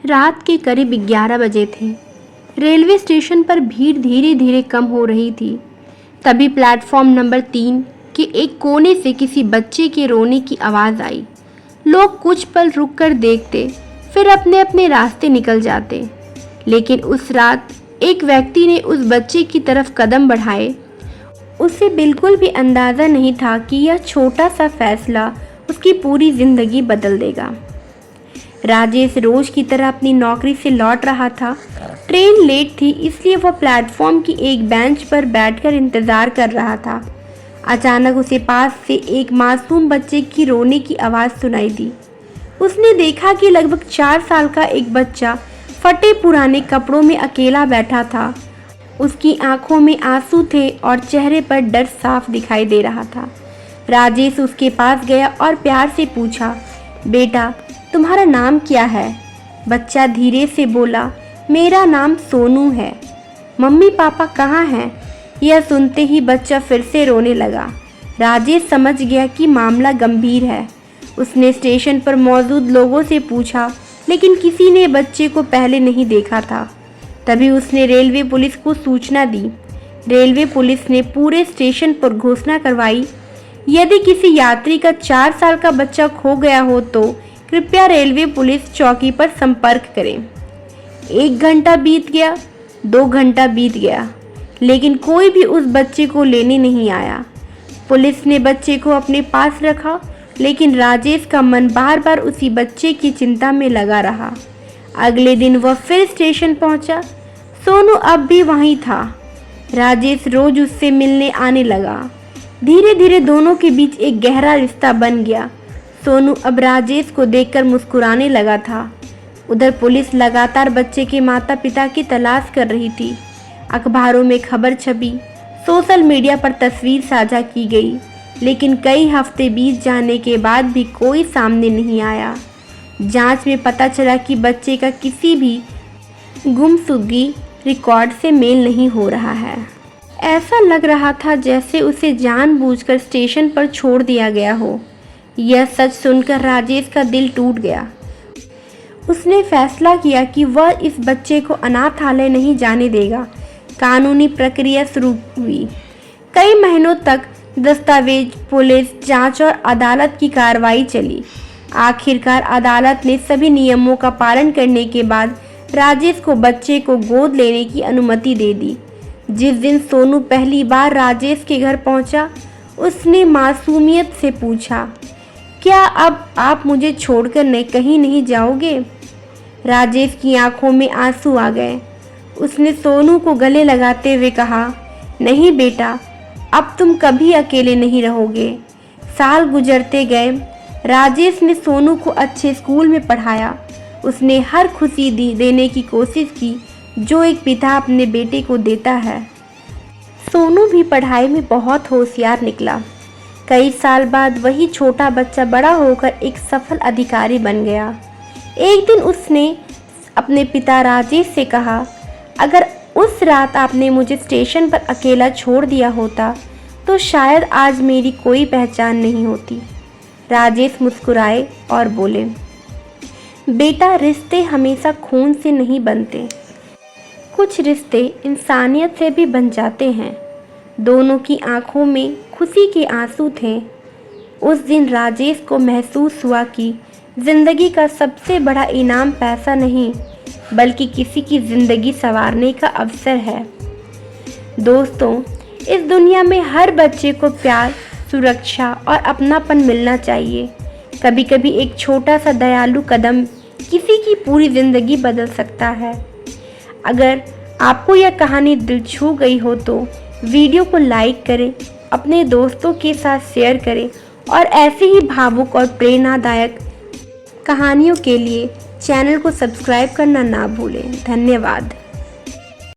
रात के करीब 11 बजे थे। रेलवे स्टेशन पर भीड़ धीरे धीरे कम हो रही थी। तभी प्लेटफॉर्म नंबर 3 के एक कोने से किसी बच्चे के रोने की आवाज़ आई। लोग कुछ पल रुककर देखते, फिर अपने अपने रास्ते निकल जाते। लेकिन उस रात एक व्यक्ति ने उस बच्चे की तरफ कदम बढ़ाए। उसे बिल्कुल भी अंदाज़ा नहीं था कि यह छोटा सा फैसला उसकी पूरी ज़िंदगी बदल देगा। राजेश रोज की तरह अपनी नौकरी से लौट रहा था। ट्रेन लेट थी, इसलिए वह प्लेटफॉर्म की एक बेंच पर बैठकर इंतज़ार कर रहा था। अचानक उसे पास से एक मासूम बच्चे की रोने की आवाज़ सुनाई दी। उसने देखा कि लगभग 4 साल का एक बच्चा फटे पुराने कपड़ों में अकेला बैठा था। उसकी आंखों में आंसू थे और चेहरे पर डर साफ दिखाई दे रहा था। राजेश उसके पास गया और प्यार से पूछा, बेटा तुम्हारा नाम क्या है? बच्चा धीरे से बोला, मेरा नाम सोनू है। मम्मी पापा कहाँ हैं? यह सुनते ही बच्चा फिर से रोने लगा। राजेश समझ गया कि मामला गंभीर है। उसने स्टेशन पर मौजूद लोगों से पूछा, लेकिन किसी ने बच्चे को पहले नहीं देखा था। तभी उसने रेलवे पुलिस को सूचना दी। रेलवे पुलिस ने पूरे स्टेशन पर घोषणा करवाई, यदि किसी यात्री का 4 साल का बच्चा खो गया हो तो कृपया रेलवे पुलिस चौकी पर संपर्क करें। 1 घंटा बीत गया, 2 घंटा बीत गया, लेकिन कोई भी उस बच्चे को लेने नहीं आया। पुलिस ने बच्चे को अपने पास रखा, लेकिन राजेश का मन बार बार उसी बच्चे की चिंता में लगा रहा। अगले दिन वह फिर स्टेशन पहुंचा। सोनू अब भी वहीं था। राजेश रोज उससे मिलने आने लगा। धीरे धीरे दोनों के बीच एक गहरा रिश्ता बन गया। सोनू अब राजेश को देखकर मुस्कुराने लगा था। उधर पुलिस लगातार बच्चे के माता पिता की तलाश कर रही थी। अखबारों में खबर छपी, सोशल मीडिया पर तस्वीर साझा की गई, लेकिन कई हफ्ते बीत जाने के बाद भी कोई सामने नहीं आया। जांच में पता चला कि बच्चे का किसी भी गुमशुदगी रिकॉर्ड से मेल नहीं हो रहा है। ऐसा लग रहा था जैसे उसे जानबूझकर स्टेशन पर छोड़ दिया गया हो। यह सच सुनकर राजेश का दिल टूट गया। उसने फैसला किया कि वह इस बच्चे को अनाथालय नहीं जाने देगा। कानूनी प्रक्रिया शुरू हुई। कई महीनों तक दस्तावेज, पुलिस जांच और अदालत की कार्रवाई चली। आखिरकार अदालत ने सभी नियमों का पालन करने के बाद राजेश को बच्चे को गोद लेने की अनुमति दे दी। जिस दिन सोनू पहली बार राजेश के घर पहुंचा, उसने मासूमियत से पूछा, क्या अब आप मुझे छोड़कर कहीं नहीं जाओगे? राजेश की आंखों में आंसू आ गए। उसने सोनू को गले लगाते हुए कहा, नहीं बेटा, अब तुम कभी अकेले नहीं रहोगे। साल गुजरते गए। राजेश ने सोनू को अच्छे स्कूल में पढ़ाया। उसने हर खुशी देने की कोशिश की जो एक पिता अपने बेटे को देता है। सोनू भी पढ़ाई में बहुत होशियार निकला। कई साल बाद वही छोटा बच्चा बड़ा होकर एक सफल अधिकारी बन गया। एक दिन उसने अपने पिता राजेश से कहा, अगर उस रात आपने मुझे स्टेशन पर अकेला छोड़ दिया होता तो शायद आज मेरी कोई पहचान नहीं होती। राजेश मुस्कुराए और बोले, बेटा, रिश्ते हमेशा खून से नहीं बनते, कुछ रिश्ते इंसानियत से भी बन जाते हैं। दोनों की आंखों में खुशी के आंसू थे। उस दिन राजेश को महसूस हुआ कि ज़िंदगी का सबसे बड़ा इनाम पैसा नहीं, बल्कि किसी की ज़िंदगी संवारने का अवसर है। दोस्तों, इस दुनिया में हर बच्चे को प्यार, सुरक्षा और अपनापन मिलना चाहिए। कभी कभी एक छोटा सा दयालु कदम किसी की पूरी ज़िंदगी बदल सकता है। अगर आपको यह कहानी दिल छू गई हो तो वीडियो को लाइक करें, अपने दोस्तों के साथ शेयर करें और ऐसे ही भावुक और प्रेरणादायक कहानियों के लिए चैनल को सब्सक्राइब करना ना भूलें। धन्यवाद।